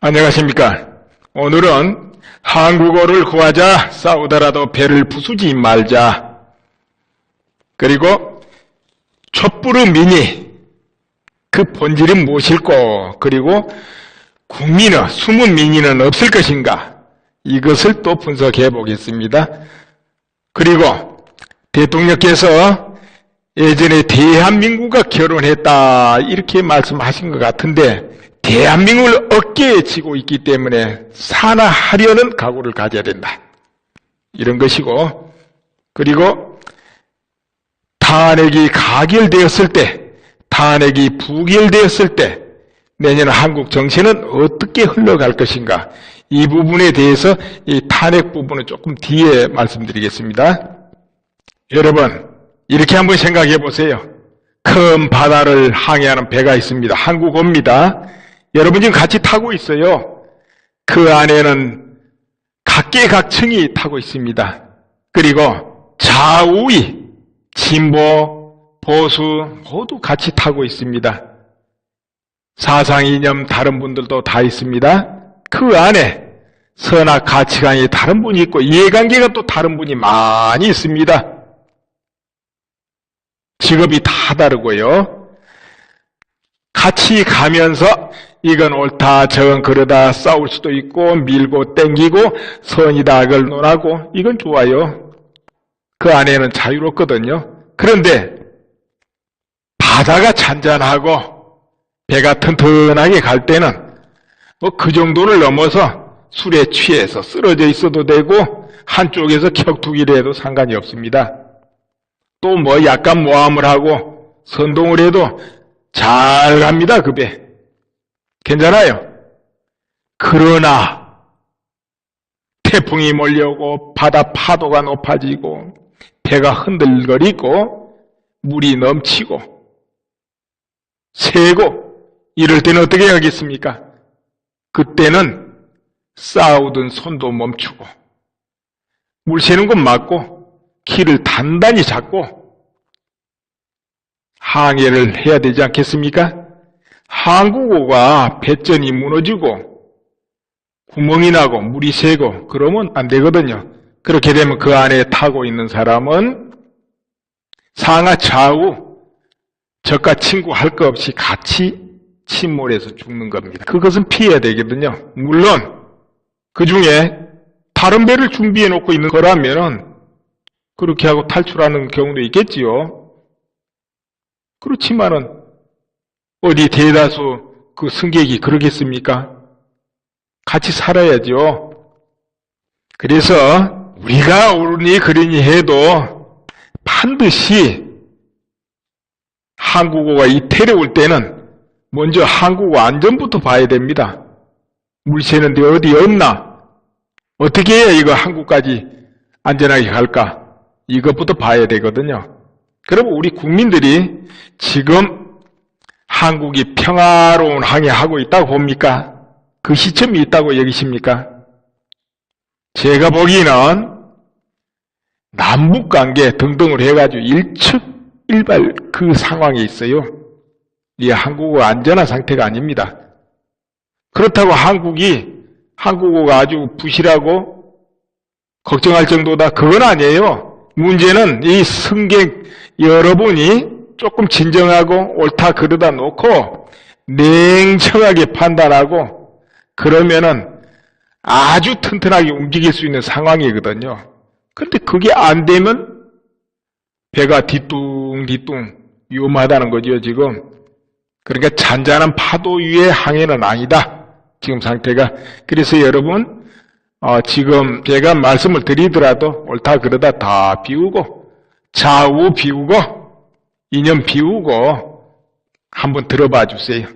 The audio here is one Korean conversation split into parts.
안녕하십니까. 오늘은 한국어를 구하자, 싸우더라도 배를 부수지 말자. 그리고 촛불의 민의, 그 본질은 무엇일꼬? 그리고 국민의 숨은 민의는 없을 것인가? 이것을 또 분석해 보겠습니다. 그리고 대통령께서 예전에 대한민국과 결혼했다 이렇게 말씀하신 것 같은데 대한민국을 어깨에 지고 있기 때문에 산화하려는 각오를 가져야 된다. 이런 것이고, 그리고 탄핵이 가결되었을 때, 탄핵이 부결되었을 때 내년 한국 정치는 어떻게 흘러갈 것인가, 이 부분에 대해서 이 탄핵 부분은 조금 뒤에 말씀드리겠습니다. 여러분, 이렇게 한번 생각해 보세요. 큰 바다를 항해하는 배가 있습니다. 한국어입니다. 여러분 지금 같이 타고 있어요. 그 안에는 각계각층이 타고 있습니다. 그리고 좌우위, 진보, 보수 모두 같이 타고 있습니다. 사상 이념 다른 분들도 다 있습니다. 그 안에 선악 가치관이 다른 분이 있고 이해관계가 또 다른 분이 많이 있습니다. 직업이 다 다르고요. 같이 가면서 이건 옳다 저건 그러다 싸울 수도 있고 밀고 땡기고 선이다 악을 논하고 이건 좋아요. 그 안에는 자유롭거든요. 그런데 바다가 잔잔하고 배가 튼튼하게 갈 때는 뭐 그 정도를 넘어서 술에 취해서 쓰러져 있어도 되고 한쪽에서 격투기를 해도 상관이 없습니다. 또 뭐 약간 모함을 하고 선동을 해도 잘 갑니다. 그 배. 괜찮아요. 그러나 태풍이 몰려오고 바다 파도가 높아지고 배가 흔들거리고 물이 넘치고 새고 이럴 때는 어떻게 하겠습니까? 그때는 싸우던 손도 멈추고 물 새는 건 맞고 키를 단단히 잡고 항해를 해야 되지 않겠습니까? 한국어가 배전이 무너지고 구멍이 나고 물이 새고 그러면 안 되거든요. 그렇게 되면 그 안에 타고 있는 사람은 상하 좌우 적과 친구 할 것 없이 같이 침몰해서 죽는 겁니다. 그것은 피해야 되거든요. 물론 그 중에 다른 배를 준비해 놓고 있는 거라면은 그렇게 하고 탈출하는 경우도 있겠지요. 그렇지만은 어디 대다수 그 승객이 그러겠습니까? 같이 살아야죠. 그래서 우리가 옳으니 그러니 해도 반드시 한국어가 이태리 올 때는 먼저 한국어 안전부터 봐야 됩니다. 물 새는데 어디 없나? 어떻게 해야 이거 한국까지 안전하게 갈까? 이것부터 봐야 되거든요. 그럼 우리 국민들이 지금 한국이 평화로운 항해하고 있다고 봅니까? 그 시점이 있다고 여기십니까? 제가 보기에는 남북관계 등등을 해가지고 일측일발 그 상황에 있어요. 이 한국어가 안전한 상태가 아닙니다. 그렇다고 한국어가 아주 부실하고 걱정할 정도다. 그건 아니에요. 문제는 이 승객 여러분이 조금 진정하고 옳다 그러다 놓고 냉정하게 판단하고 그러면은 아주 튼튼하게 움직일 수 있는 상황이거든요. 그런데 그게 안 되면 배가 뒤뚱뒤뚱 위험하다는 거죠, 지금. 그러니까 잔잔한 파도 위의 항해는 아니다. 지금 상태가. 그래서 여러분, 지금 제가 말씀을 드리더라도 옳다 그러다 다 비우고 좌우 비우고 이념 비우고 한번 들어봐 주세요.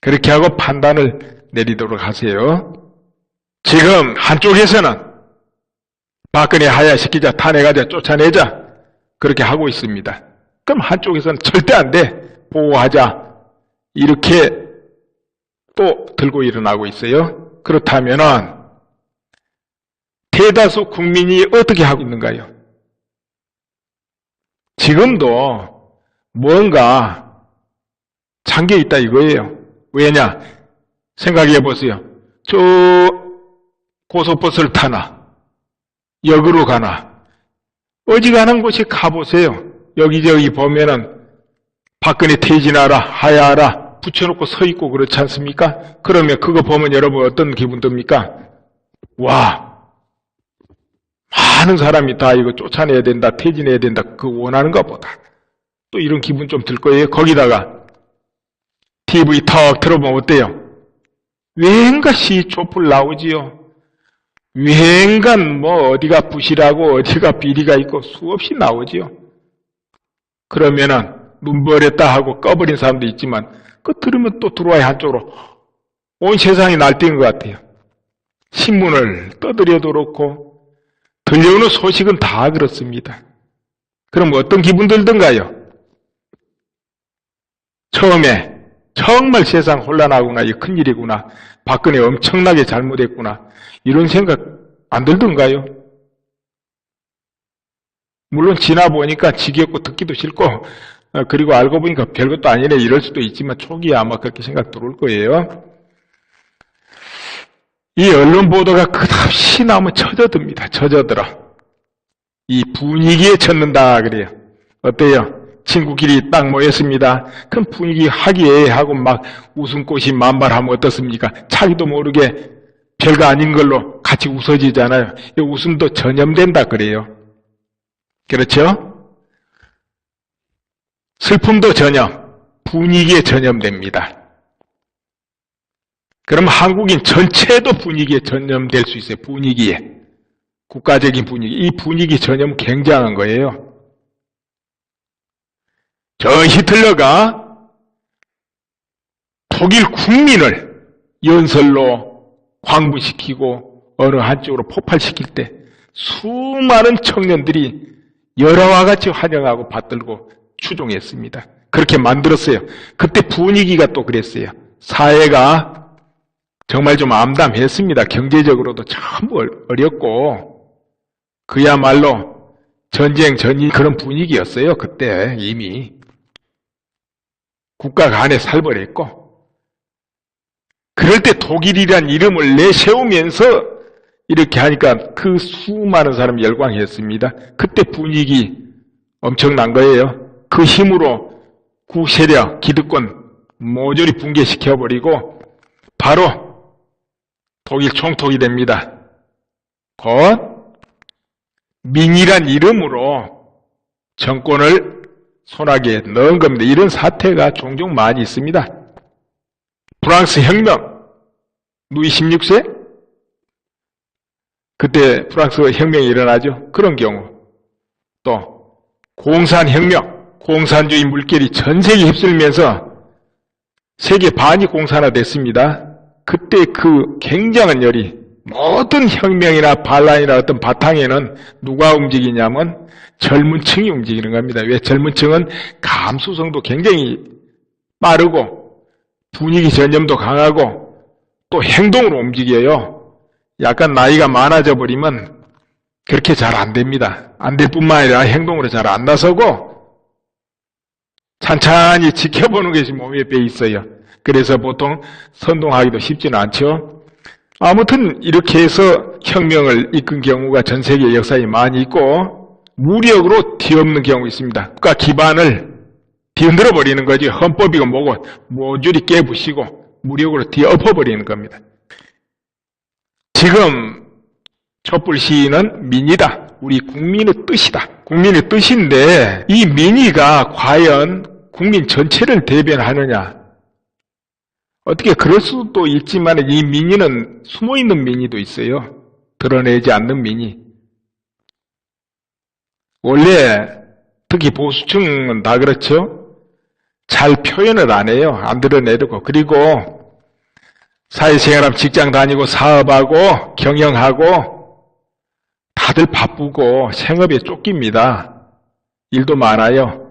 그렇게 하고 판단을 내리도록 하세요. 지금 한쪽에서는 박근혜 하야시키자, 탄핵하자, 쫓아내자 그렇게 하고 있습니다. 그럼 한쪽에서는 절대 안 돼. 보호하자. 이렇게 또 들고 일어나고 있어요. 그렇다면은 대다수 국민이 어떻게 하고 있는가요? 지금도 뭔가 잠겨 있다 이거예요. 왜냐? 생각해 보세요. 저 고속버스를 타나 역으로 가나 어지간한 곳에 가보세요. 여기저기 보면은 박근혜 퇴진하라 하야하라 붙여놓고 서 있고 그렇지 않습니까? 그러면 그거 보면 여러분 어떤 기분 듭니까? 와, 많은 사람이 다 이거 쫓아내야 된다, 퇴진해야 된다, 그거 원하는 것보다 또 이런 기분 좀 들 거예요. 거기다가 TV 턱 틀어보면 어때요? 왠가 시초풀 나오지요. 왠간 뭐 어디가 부실하고 어디가 비리가 있고 수없이 나오지요. 그러면은 눈버렸다 하고 꺼버린 사람도 있지만 그 들으면 또 들어와야 한쪽으로 온 세상이 날뛰는 것 같아요. 신문을 떠들여도 그렇고 들려오는 소식은 다 그렇습니다. 그럼 어떤 기분 들던가요? 처음에 정말 세상 혼란하구나, 이 큰일이구나, 박근혜 엄청나게 잘못했구나 이런 생각 안 들던가요? 물론 지나보니까 지겹고 듣기도 싫고 그리고 알고 보니까 별것도 아니네 이럴 수도 있지만 초기에 아마 그렇게 생각 들어올 거예요. 이 언론 보도가 끝없이 나오면 처져듭니다. 처져들어. 이 분위기에 젖는다 그래요. 어때요? 친구끼리 딱 모였습니다. 큰 분위기 화기애애하고 막 웃음꽃이 만발하면 어떻습니까? 자기도 모르게 별거 아닌 걸로 같이 웃어지잖아요. 이 웃음도 전염된다 그래요. 그렇죠? 슬픔도 전염, 분위기에 전염됩니다. 그럼 한국인 전체도 분위기에 전염될 수 있어요. 분위기에. 국가적인 분위기. 이 분위기 전염 굉장한 거예요. 저 히틀러가 독일 국민을 연설로 광부시키고 어느 한쪽으로 폭발시킬 때 수많은 청년들이 여러와 같이 환영하고 받들고 추종했습니다. 그렇게 만들었어요. 그때 분위기가 또 그랬어요. 사회가 정말 좀 암담했습니다. 경제적으로도 참 어렵고 그야말로 전쟁 전이 그런 분위기였어요. 그때 이미 국가 간에 살벌했고 그럴 때 독일이란 이름을 내세우면서 이렇게 하니까 그 수많은 사람이 열광했습니다. 그때 분위기 엄청난 거예요. 그 힘으로 구세력, 기득권 모조리 붕괴시켜버리고 바로 독일 총독이 됩니다. 곧 민이란 이름으로 정권을 손아귀에 넣은 겁니다. 이런 사태가 종종 많이 있습니다. 프랑스 혁명, 루이 16세? 그때 프랑스 혁명이 일어나죠. 그런 경우. 또 공산혁명, 공산주의 물결이 전 세계 휩쓸면서 세계 반이 공산화됐습니다. 그때 그 굉장한 열이 모든 혁명이나 반란이나 어떤 바탕에는 누가 움직이냐면 젊은 층이 움직이는 겁니다. 왜? 젊은 층은 감수성도 굉장히 빠르고 분위기 전염도 강하고 또 행동으로 움직여요. 약간 나이가 많아져 버리면 그렇게 잘 안 됩니다. 안 될 뿐만 아니라 행동으로 잘 안 나서고 찬찬히 지켜보는 것이 몸에 배 있어요. 그래서 보통 선동하기도 쉽지는 않죠. 아무튼 이렇게 해서 혁명을 이끈 경우가 전 세계 역사에 많이 있고 무력으로 뒤엎는 경우 있습니다. 국가 기반을 뒤흔들어 버리는 거지. 헌법이고 뭐고 모조리 깨부시고 무력으로 뒤엎어버리는 겁니다. 지금 촛불 시위는 민이다. 우리 국민의 뜻이다. 국민의 뜻인데 이 민의가 과연 국민 전체를 대변하느냐? 어떻게 그럴 수도 있지만 이 민의는 숨어있는 민의도 있어요. 드러내지 않는 민의. 원래 특히 보수층은 다 그렇죠. 잘 표현을 안 해요. 안 드러내고. 그리고 사회생활하면 직장 다니고 사업하고 경영하고 다들 바쁘고 생업에 쫓깁니다. 일도 많아요.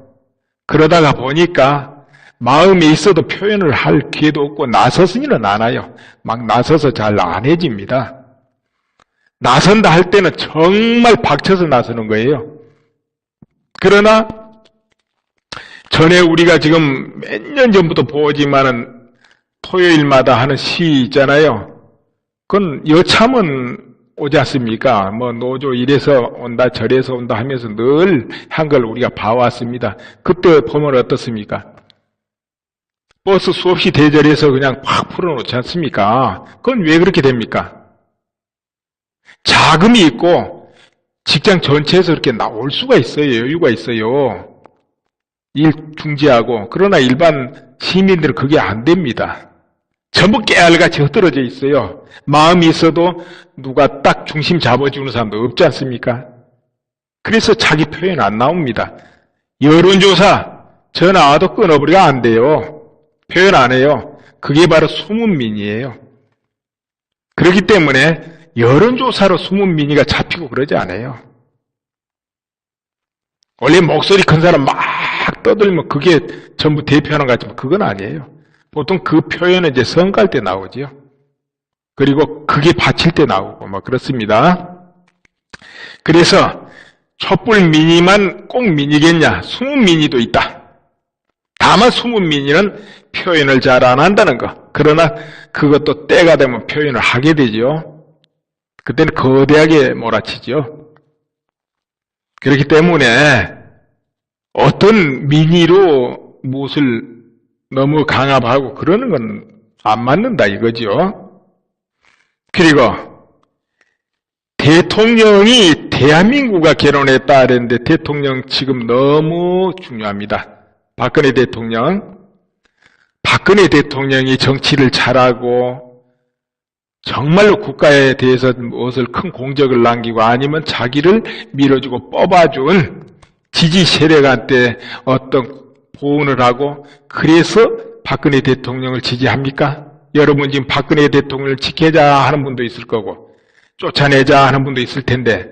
그러다가 보니까 마음에 있어도 표현을 할 기회도 없고 나서지는 않아요. 막 나서서 잘 안 해집니다. 나선다 할 때는 정말 박쳐서 나서는 거예요. 그러나 전에 우리가 지금 몇 년 전부터 보지만은 토요일마다 하는 시 있잖아요. 그건 여참은 오지 않습니까? 뭐 노조 이래서 온다 저래서 온다 하면서 늘 한 걸 우리가 봐왔습니다. 그때 보면 어떻습니까? 버스 수없이 대절해서 그냥 확 풀어놓지 않습니까? 그건 왜 그렇게 됩니까? 자금이 있고 직장 전체에서 그렇게 나올 수가 있어요. 여유가 있어요. 일 중지하고. 그러나 일반 시민들은 그게 안 됩니다. 전부 깨알같이 흩어져 있어요. 마음이 있어도 누가 딱 중심 잡아주는 사람도 없지 않습니까? 그래서 자기 표현 안 나옵니다. 여론조사 전화 와도 끊어버리가 안 돼요. 표현 안 해요. 그게 바로 숨은 민이에요. 그렇기 때문에 여론조사로 숨은 민의가 잡히고 그러지 않아요. 원래 목소리 큰 사람 막 떠들면 그게 전부 대표하는 것 같지만 그건 아니에요. 보통 그 표현은 이제 선거할 때 나오지요. 그리고 그게 바칠 때 나오고 막 그렇습니다. 그래서 촛불 민의만 꼭 민의겠냐? 숨은 민의도 있다. 다만 숨은 민의는 표현을 잘 안 한다는 거. 그러나 그것도 때가 되면 표현을 하게 되죠. 그때는 거대하게 몰아치죠. 그렇기 때문에 어떤 민의로 무엇을 너무 강압하고 그러는 건 안 맞는다 이거죠. 그리고 대통령이 대한민국과 결혼했다 그랬는데 대통령 지금 너무 중요합니다. 박근혜 대통령이 정치를 잘하고 정말로 국가에 대해서 무엇을 큰 공적을 남기고 아니면 자기를 밀어주고 뽑아준 지지 세력한테 어떤 보훈을 하고 그래서 박근혜 대통령을 지지합니까? 여러분 지금 박근혜 대통령을 지켜자 하는 분도 있을 거고 쫓아내자 하는 분도 있을 텐데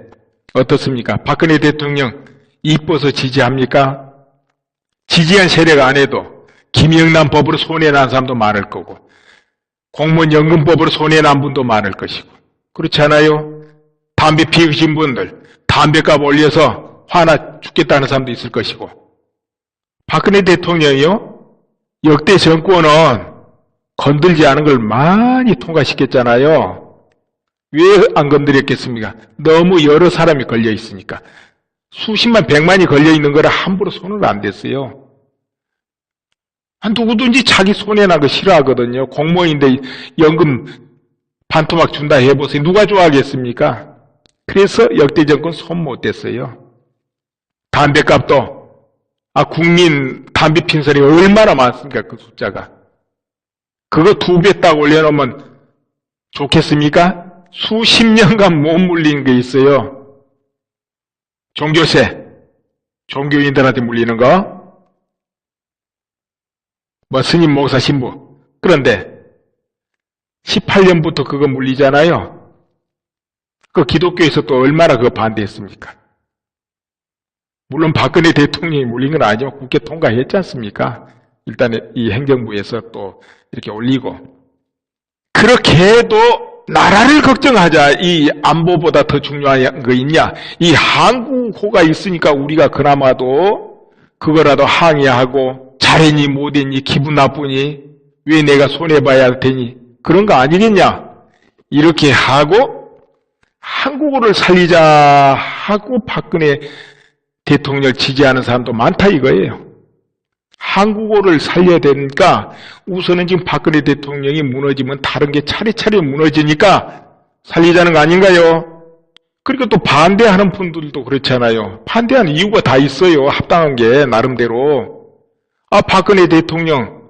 어떻습니까? 박근혜 대통령 이뻐서 지지합니까? 지지한 세력 안에도 김영란 법으로 손해난 사람도 많을 거고 공무원연금법으로 손해난 분도 많을 것이고 그렇지 않아요? 담배 피우신 분들 담배값 올려서 화나 죽겠다는 사람도 있을 것이고 박근혜 대통령이요? 역대 정권은 건들지 않은 걸 많이 통과시켰잖아요. 왜 안 건드렸겠습니까? 너무 여러 사람이 걸려 있으니까. 수십만, 백만이 걸려 있는 거라 함부로 손을 안 댔어요. 누구든지 자기 손해난 거 싫어하거든요. 공무원인데 연금 반토막 준다 해보세요. 누가 좋아하겠습니까? 그래서 역대 정권 손 못 댔어요. 담배값도 국민 담배 핀 사람이 얼마나 많습니까? 그 숫자가. 그거 2배 딱 올려놓으면 좋겠습니까? 수십 년간 못 물리는 게 있어요. 종교세. 종교인들한테 물리는 거. 스님, 목사, 신부. 그런데 18년부터 그거 물리잖아요. 그 기독교에서 또 얼마나 그거 반대했습니까? 물론 박근혜 대통령이 물린 건 아니지만 국회 통과했지 않습니까? 일단 이 행정부에서 또 이렇게 올리고. 그렇게 해도 나라를 걱정하자. 이 안보보다 더 중요한 거 있냐? 이 한국호가 있으니까 우리가 그나마도 그거라도 항의하고 잘했니 못했니 기분 나쁘니 왜 내가 손해봐야 할 테니 그런 거 아니겠냐? 이렇게 하고 한국어를 살리자 하고 박근혜 대통령을 지지하는 사람도 많다 이거예요. 한국어를 살려야 되니까 우선은 지금 박근혜 대통령이 무너지면 다른 게 차례차례 무너지니까 살리자는 거 아닌가요? 그리고 또 반대하는 분들도 그렇잖아요. 반대하는 이유가 다 있어요. 합당한 게 나름대로. 박근혜 대통령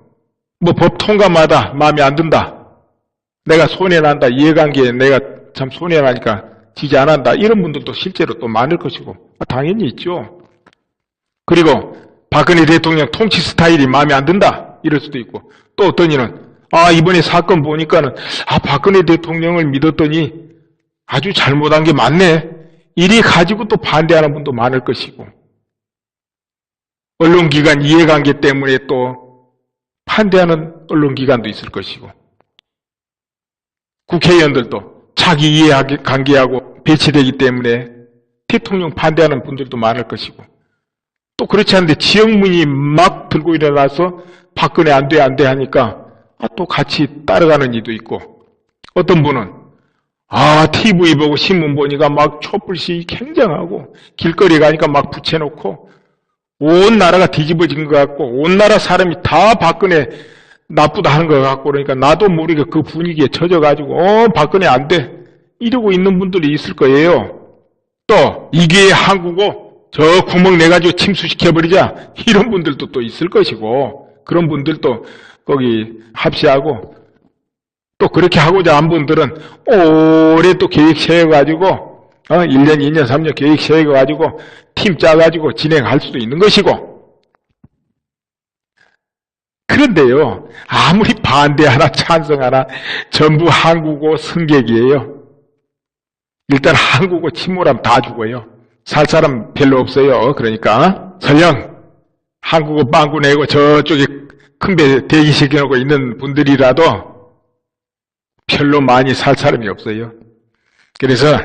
법 통과마다 마음에 안 든다. 내가 손해난다. 이해관계에 내가 참 손해나니까 지지 안 한다. 이런 분들도 실제로 또 많을 것이고 당연히 있죠. 그리고 박근혜 대통령 통치 스타일이 마음에 안 든다. 이럴 수도 있고 또 어떤 이는 이번에 사건 보니까는 박근혜 대통령을 믿었더니 아주 잘못한 게 많네. 이리 가지고 또 반대하는 분도 많을 것이고 언론기관 이해관계 때문에 또 반대하는 언론기관도 있을 것이고 국회의원들도 자기 이해관계하고 배치되기 때문에 대통령 반대하는 분들도 많을 것이고 또 그렇지 않은데 지역민이 막 들고 일어나서 박근혜 안 돼 하니까 또 같이 따라가는 이도 있고, 어떤 분은 TV 보고 신문 보니까 막 촛불시 굉장하고 길거리 가니까 막 붙여놓고 온 나라가 뒤집어진 것 같고 온 나라 사람이 다 박근혜 나쁘다 하는 것 같고 그러니까 나도 모르게 그 분위기에 젖어가지고 박근혜 안 돼 이러고 있는 분들이 있을 거예요. 또 이게 한국어 저 구멍 내가지고 침수시켜버리자 이런 분들도 또 있을 것이고 그런 분들도 거기 합시하고 또 그렇게 하고자 한 분들은 오래 또 계획 세워가지고 1년, 2년, 3년 계획 세워가지고 팀 짜가지고 진행할 수도 있는 것이고 그런데요 아무리 반대하나 찬성하나 전부 한국어 승객이에요. 일단 한국어 침몰하면 다 죽어요. 살 사람 별로 없어요. 그러니까 설령 한국어 빵꾸 내고 저쪽에 큰 배 대기시켜놓고 있는 분들이라도 별로 많이 살 사람이 없어요. 그래서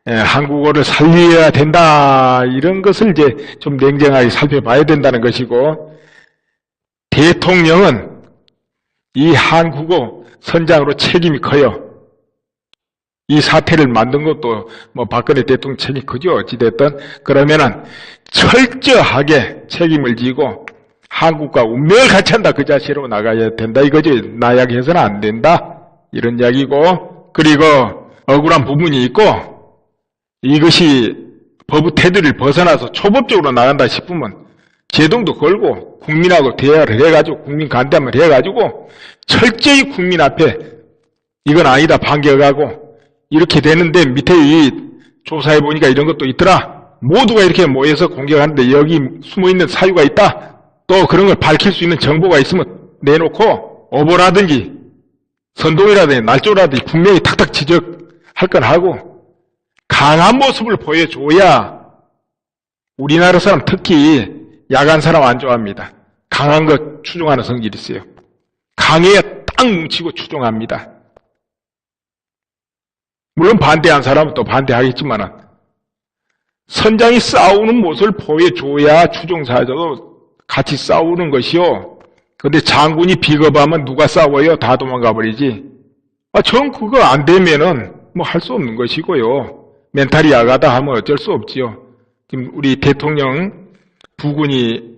한국어를 살려야 된다 이런 것을 이제 좀 냉정하게 살펴봐야 된다는 것이고 대통령은 이 한국어 선장으로 책임이 커요. 이 사태를 만든 것도 뭐 박근혜 대통령 책임이 크죠. 어찌됐든 그러면은 철저하게 책임을 지고 한국과 운명을 같이 한다 그 자체로 나가야 된다 이거지. 나약해서는 안 된다. 이런 이야기고 그리고 억울한 부분이 있고 이것이 법의 테두리를 벗어나서 초법적으로 나간다 싶으면 제동도 걸고 국민하고 대화를 해가지고 국민 간담회를 해가지고 철저히 국민 앞에 이건 아니다 반격하고 이렇게 되는데 밑에 이 조사해보니까 이런 것도 있더라. 모두가 이렇게 모여서 공격하는데 여기 숨어있는 사유가 있다. 또 그런 걸 밝힐 수 있는 정보가 있으면 내놓고 오보라든지 선동이라든지 날조라든지 분명히 탁탁 지적할 건 하고 강한 모습을 보여줘야 우리나라 사람 특히 야간 사람 안 좋아합니다. 강한 것 추종하는 성질이 있어요. 강해야 딱 뭉치고 추종합니다. 물론 반대한 사람은 또 반대하겠지만 선장이 싸우는 모습을 보여줘야 추종사자도 같이 싸우는 것이요. 근데 장군이 비겁하면 누가 싸워요? 다 도망가 버리지. 전 그거 안 되면은 뭐 할 수 없는 것이고요. 멘탈이 야가다 하면 어쩔 수 없지요. 지금 우리 대통령 부군이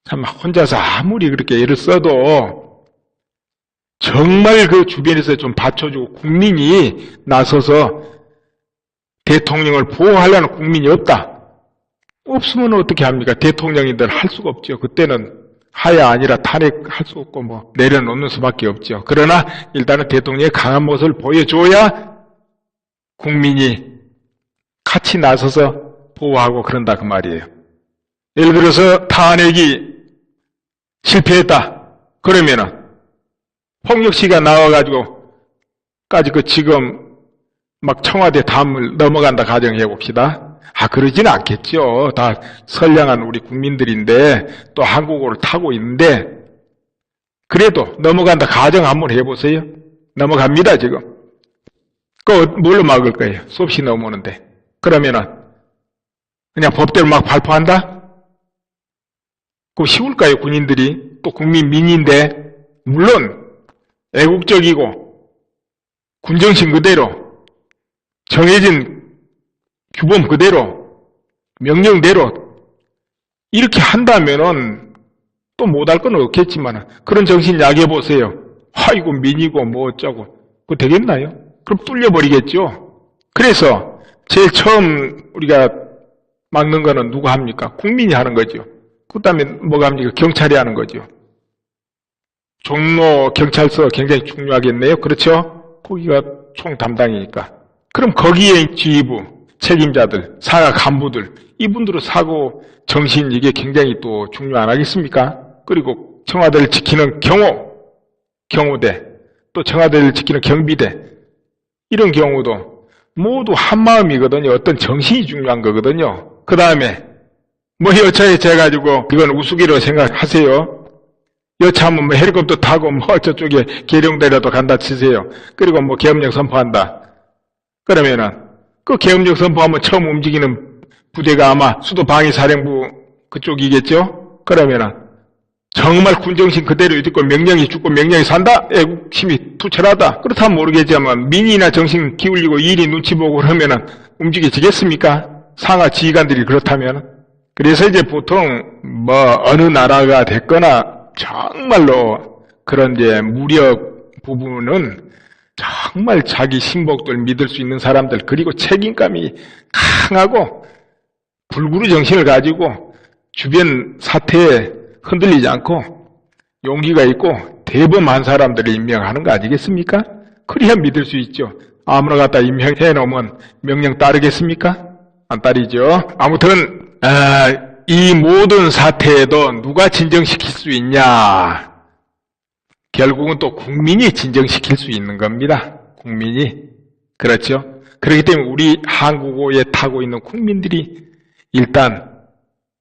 참 혼자서 아무리 그렇게 애를 써도 정말 그 주변에서 좀 받쳐주고 국민이 나서서 대통령을 보호하려는 국민이 없다. 없으면 어떻게 합니까? 대통령인들 할 수가 없죠. 그때는 하야 아니라 탄핵할 수 없고 뭐 내려놓는 수밖에 없죠. 그러나 일단은 대통령의 강한 모습을 보여줘야 국민이 같이 나서서 보호하고 그런다 그 말이에요. 예를 들어서 탄핵이 실패했다. 그러면은 홍역시가 나와가지고 까지 지금 막 청와대 담을 넘어간다 가정해 봅시다. 그러지는 않겠죠. 다 선량한 우리 국민들인데 또 한국어를 타고 있는데 그래도 넘어간다 가정 한번 해보세요. 넘어갑니다 지금. 그거 뭘로 막을 거예요? 수없이 넘어오는데. 그러면은 그냥 법대로 막 발표한다? 그거 쉬울까요? 군인들이 또 국민민인데 물론 애국적이고 군정신 그대로 정해진 규범 그대로 명령대로 이렇게 한다면은 또 못할 건 없겠지만 그런 정신 야기해 보세요. 이거 민이고 뭐 어쩌고 그거 되겠나요? 그럼 뚫려버리겠죠. 그래서 제일 처음 우리가 막는 거는 누가 합니까? 국민이 하는 거죠. 그 다음에 뭐가 합니까? 경찰이 하는 거죠. 종로 경찰서 굉장히 중요하겠네요. 그렇죠? 거기가 총 담당이니까. 그럼 거기에 지휘부 책임자들, 사가 간부들, 이분들의 사고 정신 이게 굉장히 또 중요 안 하겠습니까? 그리고 청와대를 지키는 경호대, 또 청와대를 지키는 경비대, 이런 경우도 모두 한마음이거든요. 어떤 정신이 중요한 거거든요. 그 다음에 뭐 여차여차해가지고 이건 우스개로 생각하세요. 여차하면 뭐 헬리콥터 타고 뭐 저쪽에 계룡대라도 간다 치세요. 그리고 뭐 계엄령 선포한다. 그러면은 그 계엄령 선포하면 처음 움직이는 부대가 아마 수도방위사령부 그쪽이겠죠? 그러면은 정말 군정신 그대로 있고 명령이 죽고 명령이 산다? 애국심이 투철하다? 그렇다면 모르겠지만 민이나 정신 기울이고 일이 눈치 보고 그러면은 움직여지겠습니까? 상하 지휘관들이 그렇다면. 그래서 이제 보통 어느 나라가 됐거나 정말로 그런 이제 무력 부분은 정말 자기 신복들 믿을 수 있는 사람들, 그리고 책임감이 강하고 불구루 정신을 가지고 주변 사태에 흔들리지 않고 용기가 있고 대범한 사람들을 임명하는 거 아니겠습니까? 그래야 믿을 수 있죠. 아무나 갖다 임명해 놓으면 명령 따르겠습니까? 안 따르죠. 아무튼 이 모든 사태에도 누가 진정시킬 수 있냐? 결국은 또 국민이 진정시킬 수 있는 겁니다. 국민이. 그렇죠? 그렇기 때문에 우리 한국어에 타고 있는 국민들이 일단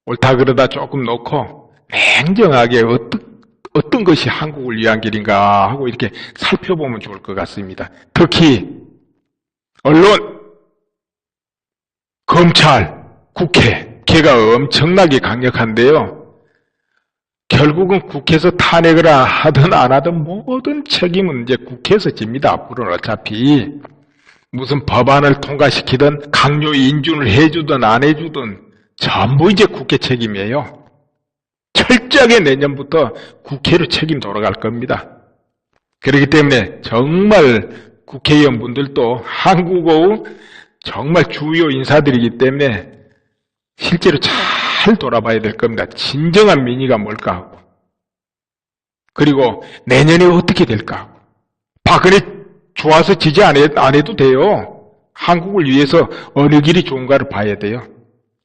옳다 그러다 조금 놓고 냉정하게 어떤 것이 한국을 위한 길인가 하고 이렇게 살펴보면 좋을 것 같습니다. 특히 언론, 검찰, 국회, 걔가 엄청나게 강력한데요. 결국은 국회에서 탄핵을 하든 안 하든 모든 책임은 이제 국회에서 집니다. 앞으로는 어차피 무슨 법안을 통과시키든 강요 인준을 해주든 안 해주든 전부 이제 국회 책임이에요. 철저하게 내년부터 국회로 책임 돌아갈 겁니다. 그렇기 때문에 정말 국회의원분들도 한국의 정말 주요 인사들이기 때문에 실제로 잘 돌아봐야 될 겁니다. 진정한 민의가 뭘까 하고. 그리고 내년에 어떻게 될까 하고. 박근혜 좋아서 지지 안 해도 돼요. 한국을 위해서 어느 길이 좋은가를 봐야 돼요.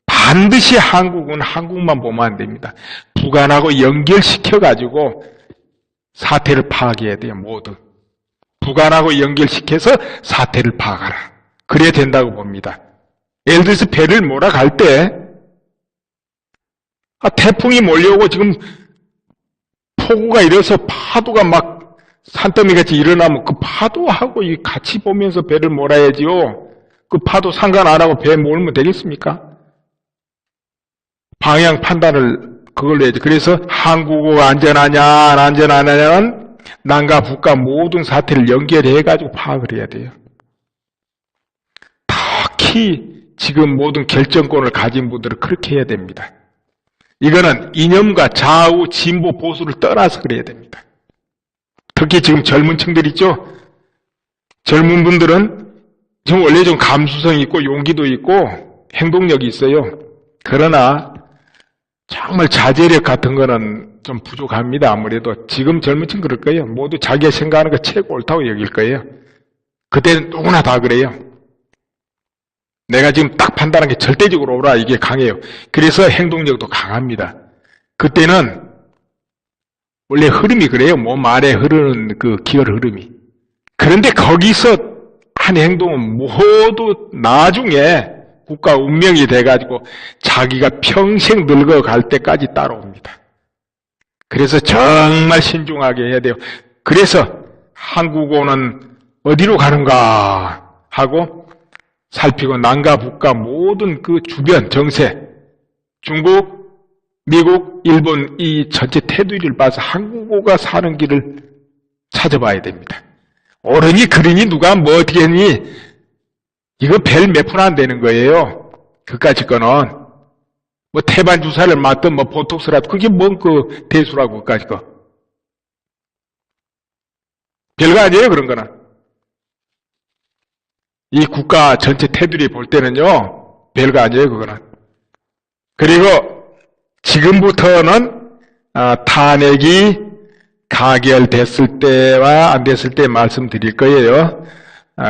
반드시 한국은 한국만 보면 안 됩니다. 북한하고 연결시켜가지고 사태를 파악해야 돼요. 모두. 북한하고 연결시켜서 사태를 파악하라. 그래야 된다고 봅니다. 예를 들어서 배를 몰아갈 때 태풍이 몰려오고 지금 폭우가 이래서 파도가 막 산더미같이 일어나면 그 파도하고 같이 보면서 배를 몰아야지요. 그 파도 상관 안 하고 배 몰면 되겠습니까? 방향 판단을 그걸로 해야지. 그래서 한국어가 안전하냐 안 안전하냐는 남과 북과 모든 사태를 연결해가지고 파악을 해야 돼요. 특히 지금 모든 결정권을 가진 분들은 그렇게 해야 됩니다. 이거는 이념과 좌우, 진보, 보수를 떠나서 그래야 됩니다. 특히 지금 젊은 층들 있죠? 젊은 분들은 지금 원래 좀 감수성이 있고 용기도 있고 행동력이 있어요. 그러나 정말 자제력 같은 거는 좀 부족합니다. 아무래도 지금 젊은 층 그럴 거예요. 모두 자기가 생각하는 거 최고 옳다고 여길 거예요. 그때는 누구나 다 그래요. 내가 지금 딱 판단한 게 절대적으로 옳아, 이게 강해요. 그래서 행동력도 강합니다. 그때는 원래 흐름이 그래요. 몸 안에 흐르는 그 기혈 흐름이. 그런데 거기서 한 행동은 모두 나중에 국가 운명이 돼가지고 자기가 평생 늙어갈 때까지 따라옵니다. 그래서 정말 신중하게 해야 돼요. 그래서 한국어는 어디로 가는가 하고 살피고 남과 북과 모든 그 주변 정세, 중국, 미국, 일본 이 전체 테두리를 봐서 한국어가 사는 길을 찾아봐야 됩니다. 옳으니 그러니 누가 뭐 어떻게 했니? 이거 별 몇 푼 안 되는 거예요. 그까짓 거는. 뭐 태반 주사를 맞든 뭐 보톡스라도 그게 뭔 그 대수라고 그까짓 거. 별거 아니에요, 그런 거는. 이 국가 전체 테두리 볼 때는요, 별거 아니에요, 그거는. 그리고 지금부터는 탄핵이 가결됐을 때와 안 됐을 때 말씀드릴 거예요.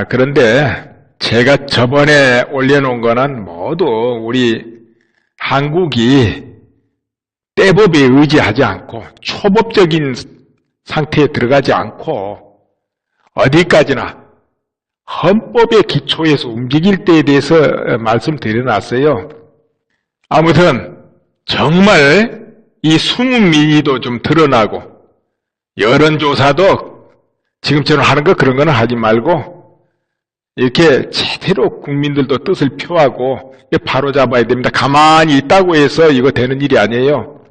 그런데 제가 저번에 올려놓은 거는 모두 우리 한국이 때법에 의지하지 않고 초법적인 상태에 들어가지 않고 어디까지나 헌법의 기초에서 움직일 때에 대해서 말씀드려놨어요. 아무튼 정말 이 숨은 민의도 좀 드러나고 여론조사도 지금처럼 하는 거 그런 거는 하지 말고 이렇게 제대로 국민들도 뜻을 표하고 바로 잡아야 됩니다. 가만히 있다고 해서 이거 되는 일이 아니에요.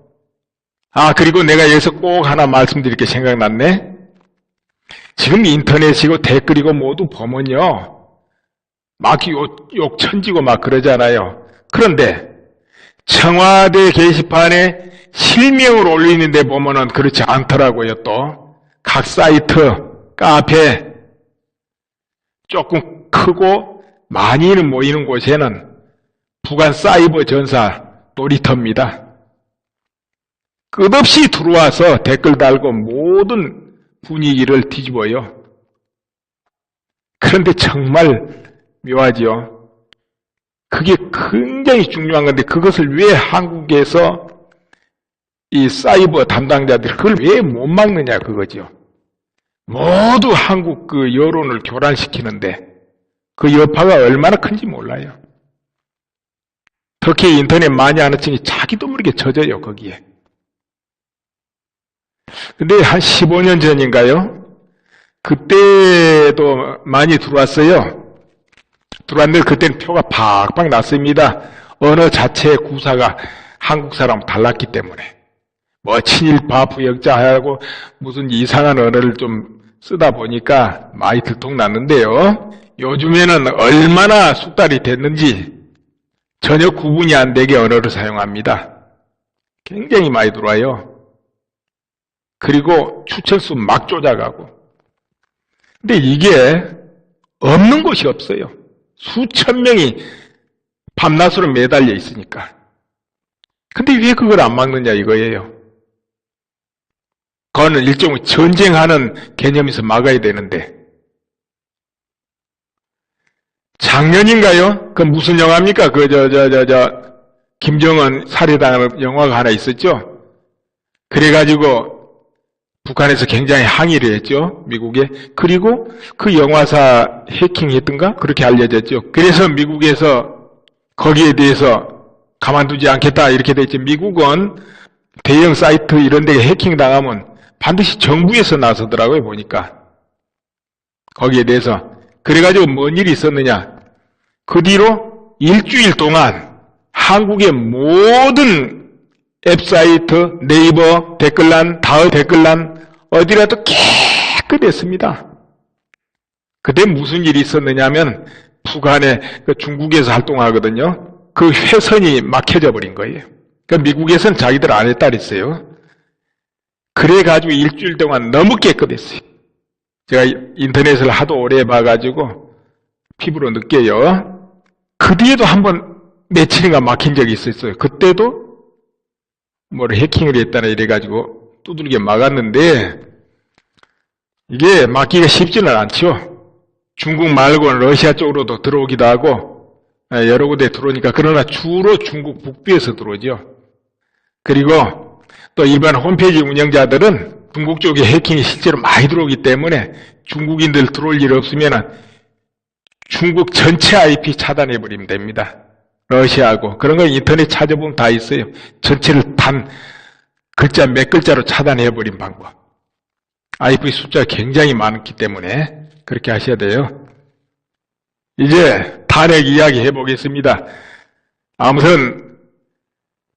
그리고 내가 여기서 꼭 하나 말씀드릴 게 생각났네. 지금 인터넷이고 댓글이고 모두 보면요, 막 욕 천지고 막 그러잖아요. 그런데 청와대 게시판에 실명을 올리는데 보면은 그렇지 않더라고요. 또 각 사이트, 카페 조금 크고 많이는 모이는 곳에는 북한 사이버 전사 놀이터입니다. 끝없이 들어와서 댓글 달고 모든 분위기를 뒤집어요. 그런데 정말 묘하지요. 그게 굉장히 중요한 건데 그것을 왜 한국에서 이 사이버 담당자들이 그걸 왜 못 막느냐 그거죠. 모두 한국 그 여론을 교란시키는데 그 여파가 얼마나 큰지 몰라요. 특히 인터넷 많이 하는 층이 자기도 모르게 젖어요 거기에. 근데 한 15년 전인가요? 그때도 많이 들어왔어요. 들어왔는데 그때는 표가 팍팍 났습니다. 언어 자체의 구사가 한국 사람 달랐기 때문에. 뭐 친일파 부역자하고 무슨 이상한 언어를 좀 쓰다 보니까 많이 들통났는데요. 요즘에는 얼마나 숙달이 됐는지 전혀 구분이 안 되게 언어를 사용합니다. 굉장히 많이 들어와요. 그리고 추천수 막 조작하고. 근데 이게 없는 곳이 없어요. 수천 명이 밤낮으로 매달려 있으니까. 근데 왜 그걸 안 막느냐 이거예요. 그거는 일종의 전쟁하는 개념에서 막아야 되는데. 작년인가요? 그 무슨 영화입니까? 김정은 살해당하는 영화가 하나 있었죠? 그래가지고 북한에서 굉장히 항의를 했죠. 미국에. 그리고 그 영화사 해킹했던가? 그렇게 알려졌죠. 그래서 미국에서 거기에 대해서 가만두지 않겠다 이렇게 됐죠. 미국은 대형 사이트 이런 데 해킹 당하면 반드시 정부에서 나서더라고요, 보니까. 거기에 대해서. 그래가지고 뭔 일이 있었느냐. 그 뒤로 일주일 동안 한국의 모든 앱사이트, 네이버 댓글란, 다음 댓글란 어디라도 깨끗했습니다. 그때 무슨 일이 있었느냐면 북한에 중국에서 활동하거든요. 그 회선이 막혀져 버린 거예요. 그러니까 미국에서는 자기들 안 했다 그랬어요. 그래가지고 일주일 동안 너무 깨끗했어요. 제가 인터넷을 하도 오래 봐가지고 피부로 느껴요. 그 뒤에도 한번 며칠인가 막힌 적이 있었어요. 그때도 뭘 해킹을 했다나 이래가지고 두들겨 막았는데 이게 막기가 쉽지는 않죠. 중국 말고는 러시아 쪽으로도 들어오기도 하고 여러 군데 들어오니까. 그러나 주로 중국 북부에서 들어오죠. 그리고 또 일반 홈페이지 운영자들은 중국 쪽에 해킹이 실제로 많이 들어오기 때문에 중국인들 들어올 일 없으면 중국 전체 IP 차단해버리면 됩니다. 러시아하고. 그런 거 인터넷 찾아보면 다 있어요. 전체를 단 글자 몇 글자로 차단해버린 방법. IP 숫자가 굉장히 많기 때문에 그렇게 하셔야 돼요. 이제 탄핵 이야기 해보겠습니다. 아무튼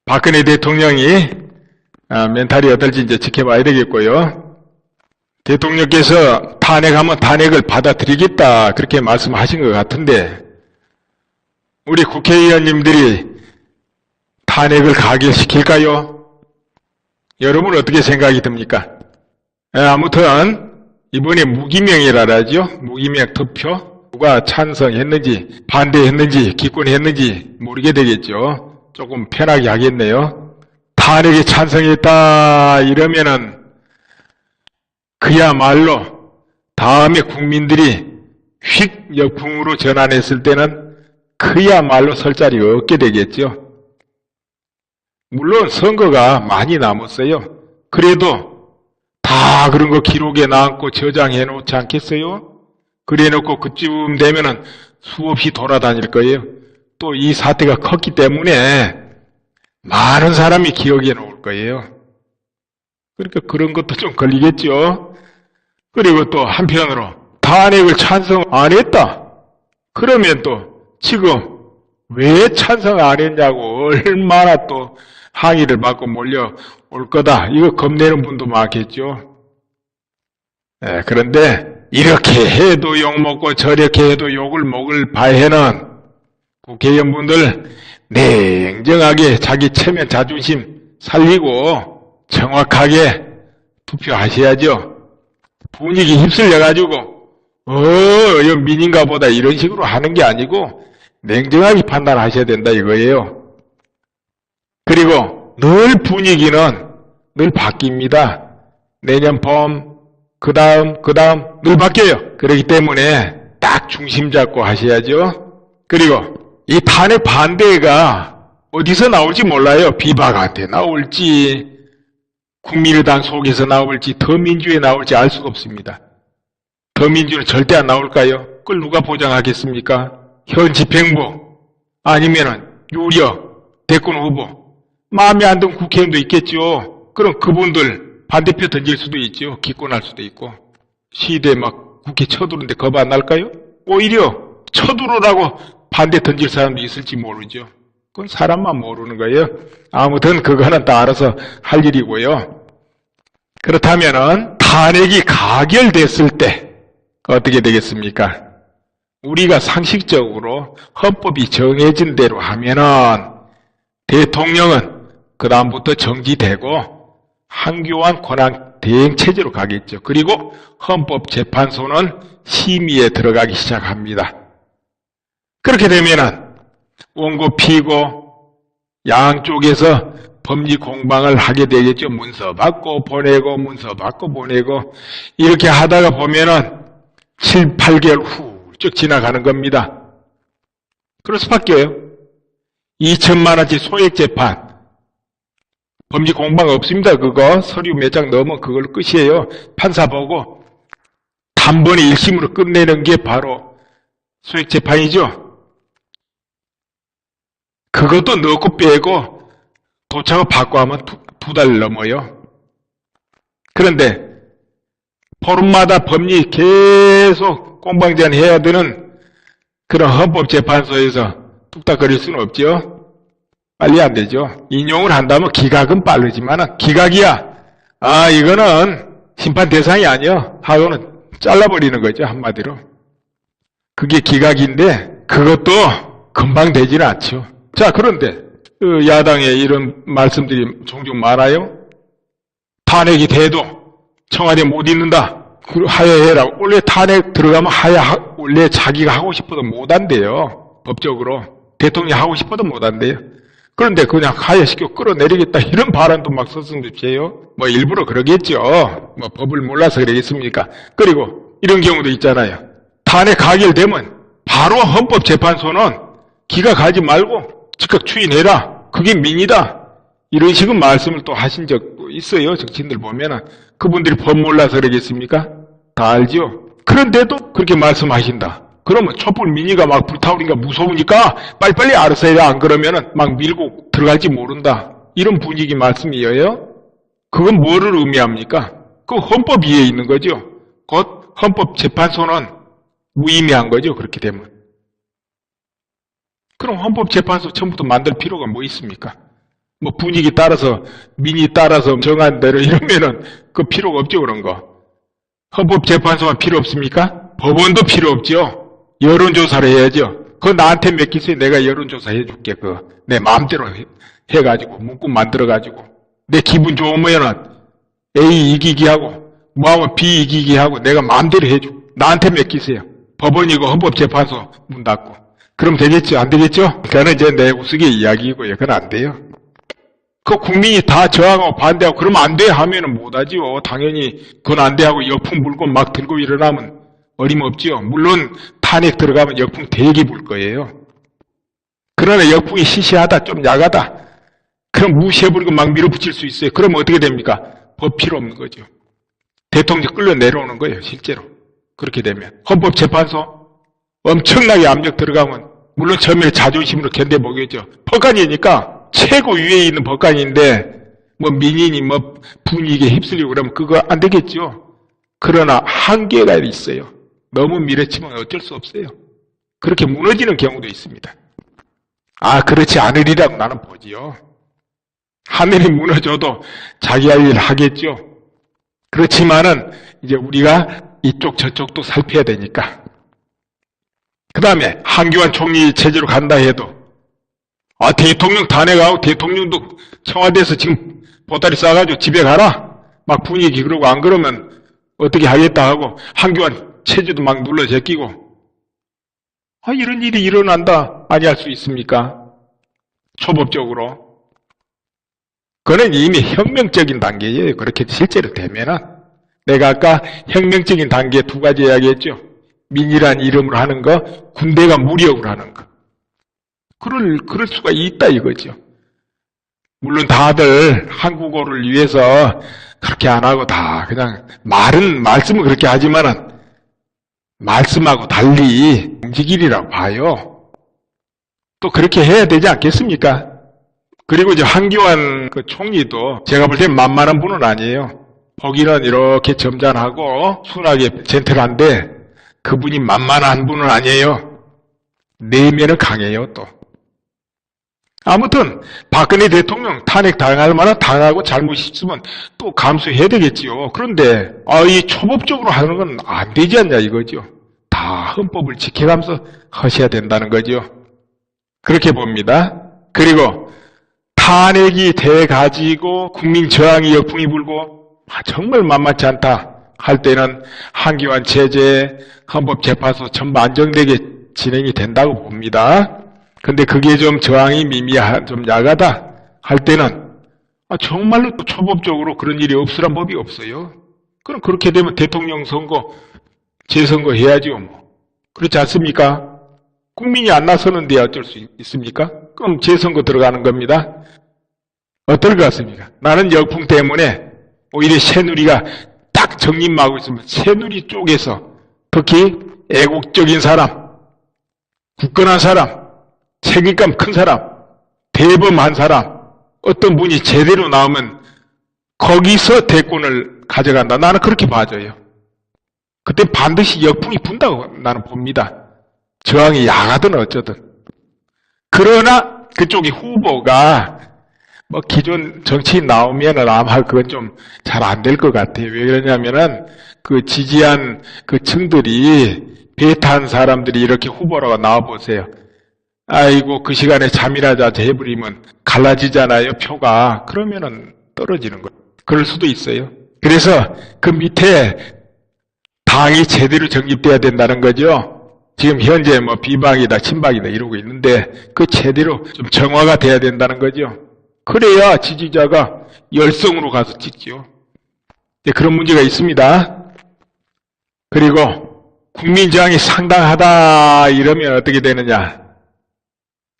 박근혜 대통령이 멘탈이 어떨지 이제 지켜봐야 되겠고요. 대통령께서 탄핵하면 탄핵을 받아들이겠다 그렇게 말씀하신 것 같은데 우리 국회의원님들이 탄핵을 가결시킬까요? 여러분 어떻게 생각이 듭니까? 아무튼 이번에 무기명이라죠. 무기명 투표 누가 찬성했는지 반대했는지 기권했는지 모르게 되겠죠. 조금 편하게 하겠네요. 탄핵에 찬성했다 이러면은 그야말로 다음에 국민들이 휙 역풍으로 전환했을 때는 그야말로 설 자리가 없게 되겠죠. 물론 선거가 많이 남았어요. 그래도 다 그런 거 기록에 남고 저장해 놓지 않겠어요? 그래 놓고 그쯤 되면은 수없이 돌아다닐 거예요. 또 이 사태가 컸기 때문에 많은 사람이 기억해 놓을 거예요. 그러니까 그런 것도 좀 걸리겠죠. 그리고 또 한편으로 탄핵을 찬성 안 했다. 그러면 또 지금 왜 찬성 안 했냐고 얼마나 또 항의를 받고 몰려 올 거다. 이거 겁내는 분도 많겠죠. 그런데 이렇게 해도 욕먹고 저렇게 해도 욕을 먹을 바에는 국회의원분들 냉정하게 자기 체면 자존심 살리고 정확하게 투표하셔야죠. 분위기 휩쓸려가지고 이거 민인가 보다 이런 식으로 하는 게 아니고 냉정하게 판단하셔야 된다 이거예요. 그리고 늘 분위기는 늘 바뀝니다. 내년 봄, 그 다음 늘 바뀌어요. 그렇기 때문에 딱 중심 잡고 하셔야죠. 그리고 이 탄핵 반대가 어디서 나올지 몰라요. 비박한테 나올지 국민의당 속에서 나올지 더민주에 나올지 알 수가 없습니다. 더민주는 절대 안 나올까요? 그걸 누가 보장하겠습니까? 현 집행부 아니면은 유력 대권 후보 마음에 안 드는 국회의원도 있겠죠. 그럼 그분들 반대표 던질 수도 있죠. 기권할 수도 있고. 시대 막 국회 쳐들어오는데 겁 안 날까요? 오히려 쳐들어오라고 반대 던질 사람도 있을지 모르죠. 그건 사람만 모르는 거예요. 아무튼 그거는 다 알아서 할 일이고요. 그렇다면은 탄핵이 가결됐을 때 어떻게 되겠습니까? 우리가 상식적으로 헌법이 정해진 대로 하면은 대통령은 그 다음부터 정지되고 한교안 권한 대행 체제로 가겠죠. 그리고 헌법재판소는 심의에 들어가기 시작합니다. 그렇게 되면은 원고 피고 양쪽에서 법리 공방을 하게 되겠죠. 문서 받고 보내고 문서 받고 보내고 이렇게 하다가 보면은 7, 8개월 훌쩍 지나가는 겁니다. 그럴 수밖에 없어요. 2천만 원짜리 소액재판 법리 공방 없습니다. 그거 서류 몇 장 넣으면 그걸로 끝이에요. 판사 보고 단번에 1심으로 끝내는 게 바로 소액재판이죠. 그것도 넣고 빼고 도착을 받고 하면 두 달 넘어요. 그런데 포럼마다 법리 계속 공방전 해야 되는 그런 헌법재판소에서 뚝딱거릴 수는 없죠. 빨리 안 되죠. 인용을 한다면 기각은 빠르지만 기각이야. 이거는 심판 대상이 아니야. 하고는 잘라버리는 거죠. 한마디로. 그게 기각인데 그것도 금방 되지는 않죠. 자, 그런데 야당에 이런 말씀들이 종종 많아요. 탄핵이 돼도 청와대 못 있는다. 하야해라. 원래 탄핵 들어가면 원래 자기가 하고 싶어도 못 한대요. 법적으로. 대통령이 하고 싶어도 못 한대요. 그런데 그냥 하야시켜 끌어내리겠다. 이런 발언도 막 서슴없이해요. 뭐 일부러 그러겠죠. 뭐 법을 몰라서 그러겠습니까? 그리고 이런 경우도 있잖아요. 탄핵 가결되면 바로 헌법재판소는 기각하지 말고 즉각 추인해라. 그게 민이다. 이런 식의 말씀을 또 하신 적도 있어요. 정치인들 보면은. 그분들이 법 몰라서 그러겠습니까? 다 알죠. 그런데도 그렇게 말씀하신다. 그러면 촛불 민의가 막 불타오르니까 무서우니까 빨리빨리 알아서 해라. 안 그러면은 막 밀고 들어갈지 모른다. 이런 분위기 말씀이에요. 그건 뭐를 의미합니까? 그 헌법 위에 있는 거죠. 곧 헌법재판소는 무의미한 거죠. 그렇게 되면. 그럼 헌법재판소 처음부터 만들 필요가 뭐 있습니까? 뭐 분위기 따라서 민의 따라서 정한 대로 이러면은 그 필요가 없죠. 그런 거. 헌법재판소가 필요 없습니까? 법원도 필요 없죠. 여론조사를 해야죠. 그거 나한테 맡기세요. 내가 여론조사 해줄게. 내 마음대로 해가지고 문구 만들어가지고 내 기분 좋으면은 A 이기기 하고 뭐하면 B 이기기 하고 내가 마음대로 해줘. 나한테 맡기세요. 법원이고 헌법재판소 문 닫고. 그럼 되겠죠? 안 되겠죠? 그거는 이제 내 우스개 이야기고요. 그건 안 돼요. 그 국민이 다 저항하고 반대하고 그러면 안 돼 하면은 못하지요. 당연히 그건 안 돼 하고 역풍 불고 막 들고 일어나면 어림없지요. 물론 탄핵 들어가면 역풍 되게 불 거예요. 그러나 역풍이 시시하다 좀 약하다. 그럼 무시해버리고 막 밀어붙일 수 있어요. 그러면 어떻게 됩니까? 법 필요 없는 거죠. 대통령 끌려 내려오는 거예요. 실제로. 그렇게 되면. 헌법재판소 엄청나게 압력 들어가면 물론 처음에 자존심으로 견뎌보겠죠. 법관이니까 최고 위에 있는 법관인데 뭐 민인이 뭐 분위기에 휩쓸리고 그러면 그거 안 되겠죠. 그러나 한계가 있어요. 너무 밀어치면 어쩔 수 없어요. 그렇게 무너지는 경우도 있습니다. 그렇지 않으리라고 나는 보지요. 하늘이 무너져도 자기 할 일 하겠죠. 그렇지만은 이제 우리가 이쪽 저쪽도 살펴야 되니까. 그 다음에 한교안 총리 체제로 간다 해도 대통령 탄핵하고 대통령도 청와대에서 지금 보따리 싸가지고 집에 가라. 막 분위기 그러고 안 그러면 어떻게 하겠다 하고 한교안 체제도 막 눌러 제끼고 이런 일이 일어난다 아니할 수 있습니까? 초법적으로. 그건 이미 혁명적인 단계예요. 그렇게 실제로 되면은. 내가 아까 혁명적인 단계 두 가지 이야기했죠. 민이란 이름으로 하는 거, 군대가 무력으로 하는 거. 그럴 수가 있다 이거죠. 물론 다들 한국어를 위해서 그렇게 안 하고 다 그냥 말씀은 그렇게 하지만은 말씀하고 달리 움직이리라고 봐요. 또 그렇게 해야 되지 않겠습니까? 그리고 이제 한교안 그 총리도 제가 볼 땐 만만한 분은 아니에요. 보기는 이렇게 점잖하고 순하게 젠틀한데 그분이 만만한 분은 아니에요. 내면은 강해요 또. 아무튼 박근혜 대통령 탄핵 당할 만한 당하고 잘못이 있으면 또 감수해야 되겠지요. 그런데 이 초법적으로 하는 건 안 되지 않냐 이거죠. 다 헌법을 지켜가면서 하셔야 된다는 거죠. 그렇게 봅니다. 그리고 탄핵이 돼가지고 국민 저항이 역풍이 불고 정말 만만치 않다 할 때는 한교안 체제, 헌법재판소 전부 안정되게 진행이 된다고 봅니다. 근데 그게 좀 저항이 좀 야하다 할 때는 정말로 초법적으로 그런 일이 없으란 법이 없어요. 그럼 그렇게 되면 대통령 선거, 재선거 해야죠. 그렇지 않습니까? 국민이 안 나서는데 어쩔 수 있습니까? 그럼 재선거 들어가는 겁니다. 어떨 것 같습니까? 나는 역풍 때문에 오히려 새누리가 딱 정립하고 있으면 새누리 쪽에서 특히 애국적인 사람, 굳건한 사람, 책임감 큰 사람, 대범한 사람, 어떤 분이 제대로 나오면 거기서 대권을 가져간다. 나는 그렇게 봐줘요. 그때 반드시 역풍이 분다고 나는 봅니다. 저항이 야하든 어쩌든. 그러나 그쪽의 후보가 기존 정치인 나오면은 아마 그건 좀 잘 안 될 것 같아요. 왜 그러냐면은 그 지지한 그 층들이 배타한 사람들이 이렇게 후보라고 나와보세요. 아이고 그 시간에 잠이라자 해버리면 갈라지잖아요 표가. 그러면은 떨어지는 거예요. 그럴 수도 있어요. 그래서 그 밑에 당이 제대로 정립돼야 된다는 거죠. 지금 현재 비박이다 친박이다 이러고 있는데 그 제대로 좀 정화가 돼야 된다는 거죠. 그래야 지지자가 열성으로 가서 찍지요. 그런 문제가 있습니다. 그리고 국민저항이 상당하다 이러면 어떻게 되느냐.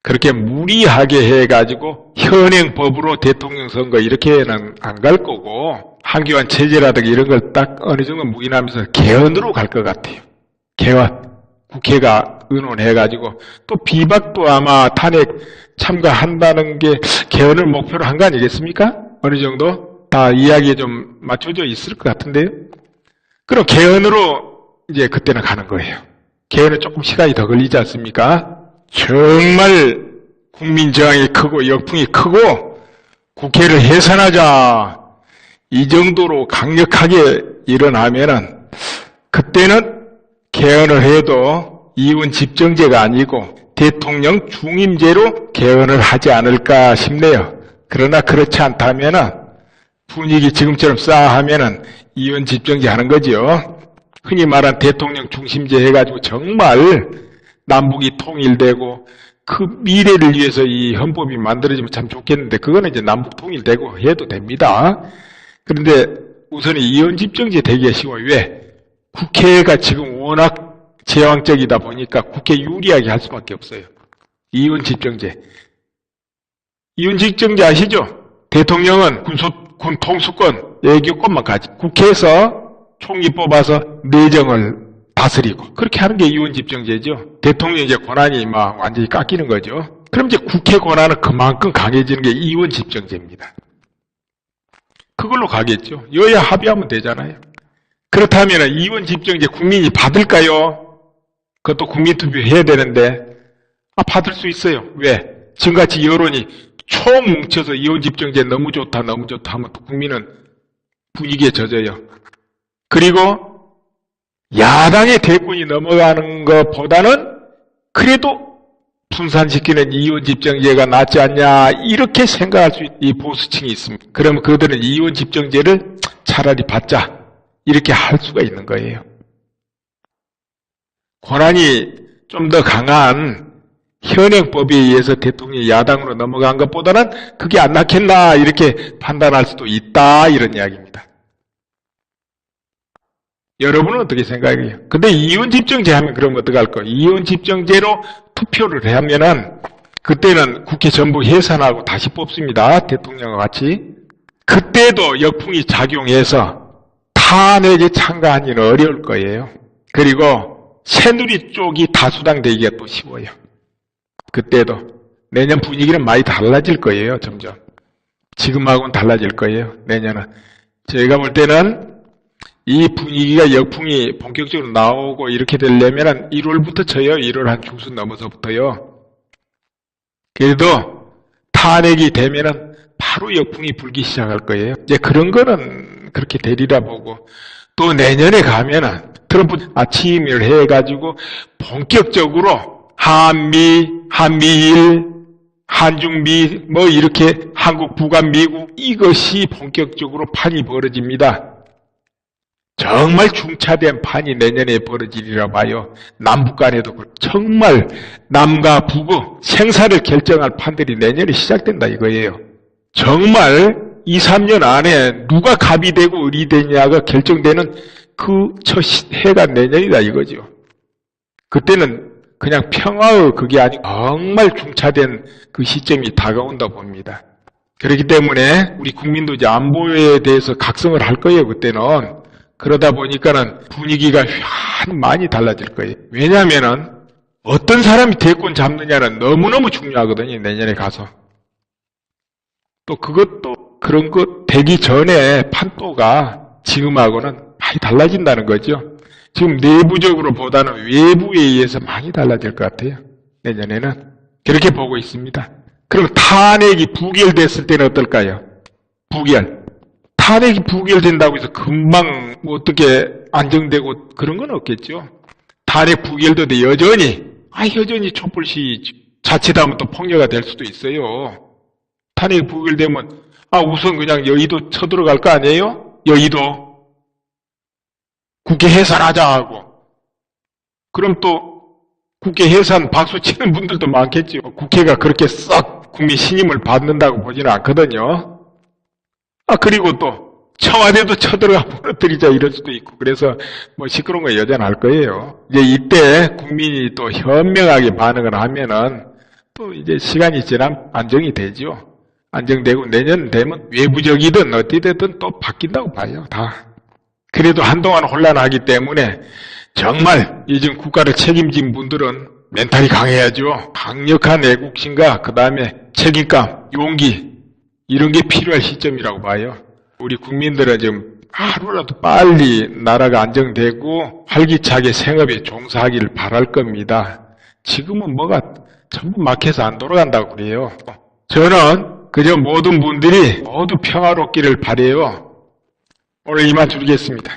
그렇게 무리하게 해가지고 현행법으로 대통령 선거 이렇게는 안 갈 거고 한교안 체제라든가 이런 걸 딱 어느 정도 묵인하면서 개헌으로 갈 것 같아요. 개헌. 국회가 의논해가지고 또 비박도 아마 탄핵 참가한다는 게 개헌을 목표로 한 거 아니겠습니까? 어느 정도 다 이야기에 좀 맞춰져 있을 것 같은데요. 그럼 개헌으로 이제 그때는 가는 거예요. 개헌은 조금 시간이 더 걸리지 않습니까? 정말 국민 저항이 크고 역풍이 크고 국회를 해산하자 이 정도로 강력하게 일어나면은 그때는 개헌을 해도 이원 집정제가 아니고 대통령 중임제로 개헌을 하지 않을까 싶네요. 그러나 그렇지 않다면은 분위기 지금처럼 싸하면은 이원 집정제 하는 거죠. 흔히 말한 대통령 중심제 해가지고 정말 남북이 통일되고 그 미래를 위해서 이 헌법이 만들어지면 참 좋겠는데 그거는 이제 남북 통일되고 해도 됩니다. 그런데 우선 이원 집정제 되기가 쉬워요. 왜? 국회가 지금 워낙 제왕적이다 보니까 국회 유리하게 할 수밖에 없어요. 이원 집정제. 이원 집정제 아시죠? 대통령은 군 통수권, 외교권만 가지. 국회에서 총리 뽑아서 내정을 다스리고 그렇게 하는 게 이원 집정제죠. 대통령 이제 권한이 막 완전히 깎이는 거죠. 그럼 이제 국회 권한은 그만큼 강해지는 게 이원 집정제입니다. 그걸로 가겠죠. 여야 합의하면 되잖아요. 그렇다면 이원 집정제 국민이 받을까요? 그것도 국민투표 해야 되는데 받을 수 있어요. 왜? 지금같이 여론이 초뭉쳐서 이혼집정제 너무 좋다 너무 좋다 하면 국민은 분위기에 젖어요. 그리고 야당의 대권이 넘어가는 것보다는 그래도 분산시키는 이혼집정제가 낫지 않냐 이렇게 생각할 수 있는 이 보수층이 있습니다. 그러면 그들은 이혼집정제를 차라리 받자 이렇게 할 수가 있는 거예요. 권한이 좀 더 강한 현행법에 의해서 대통령이 야당으로 넘어간 것보다는 그게 안 낫겠나 이렇게 판단할 수도 있다 이런 이야기입니다. 여러분은 어떻게 생각해요? 근데 이혼집정제 하면 그럼 어떡할 거예요? 이혼집정제로 투표를 하면은 그때는 국회 전부 해산하고 다시 뽑습니다. 대통령과 같이. 그때도 역풍이 작용해서 탄핵에 참가하기는 어려울 거예요. 그리고 새누리 쪽이 다수당 되기가 또 쉬워요. 그때도. 내년 분위기는 많이 달라질 거예요. 점점. 지금하고는 달라질 거예요. 내년은. 제가 볼 때는 이 분위기가 역풍이 본격적으로 나오고 이렇게 되려면 1월부터 쳐요. 1월 한 중순 넘어서부터요. 그래도 탄핵이 되면은 바로 역풍이 불기 시작할 거예요. 이제 그런 거는 그렇게 되리라 보고 또 내년에 가면은 트럼프 취임을 해가지고 본격적으로 한미일, 한중미 뭐 이렇게 한국, 북한, 미국 이것이 본격적으로 판이 벌어집니다. 정말 중차대한 판이 내년에 벌어지리라 봐요. 남북 간에도 정말 남과 북의 생사를 결정할 판들이 내년에 시작된다 이거예요. 정말 2, 3년 안에 누가 갑이 되고 을이 되냐가 결정되는 그 첫 해가 내년이다 이거죠. 그때는 그냥 평화의 그게 아니고 정말 중차대한 그 시점이 다가온다 봅니다. 그렇기 때문에 우리 국민도 이제 안보에 대해서 각성을 할 거예요 그때는. 그러다 보니까는 분위기가 많이 달라질 거예요. 왜냐하면은 어떤 사람이 대권 잡느냐는 너무너무 중요하거든요. 내년에 가서. 또 그것도 그런 거 되기 전에 판도가 지금하고는 많이 달라진다는 거죠. 지금 내부적으로 보다는 외부에 의해서 많이 달라질 것 같아요. 내년에는. 그렇게 보고 있습니다. 그럼 탄핵이 부결됐을 때는 어떨까요? 부결. 탄핵이 부결된다고 해서 금방 뭐 어떻게 안정되고 그런 건 없겠죠. 탄핵 부결도 돼 여전히 촛불시 자칫하면 또 폭력가 될 수도 있어요. 탄핵 부결되면 우선 그냥 여의도 쳐들어갈 거 아니에요? 여의도 국회 해산하자 하고 그럼 또 국회 해산 박수 치는 분들도 많겠죠. 국회가 그렇게 썩 국민 신임을 받는다고 보지는 않거든요. 그리고 또 청와대도 쳐들어가 무너뜨리자 이럴 수도 있고 그래서 뭐 시끄러운 거 여전할 거예요. 이제 이때 국민이 또 현명하게 반응을 하면은 또 이제 시간이 지나면 안정이 되죠. 안정되고 내년 되면 외부적이든 어찌됐든 또 바뀐다고 봐요. 다. 그래도 한동안 혼란하기 때문에 정말 요즘 국가를 책임진 분들은 멘탈이 강해야죠. 강력한 애국심과 그 다음에 책임감, 용기 이런 게 필요할 시점이라고 봐요. 우리 국민들은 지금 하루라도 빨리 나라가 안정되고 활기차게 생업에 종사하기를 바랄 겁니다. 지금은 뭐가 전부 막혀서 안 돌아간다고 그래요. 저는 그저 모든 분들이 모두 평화롭기를 바라요. 오늘 이만 줄이겠습니다.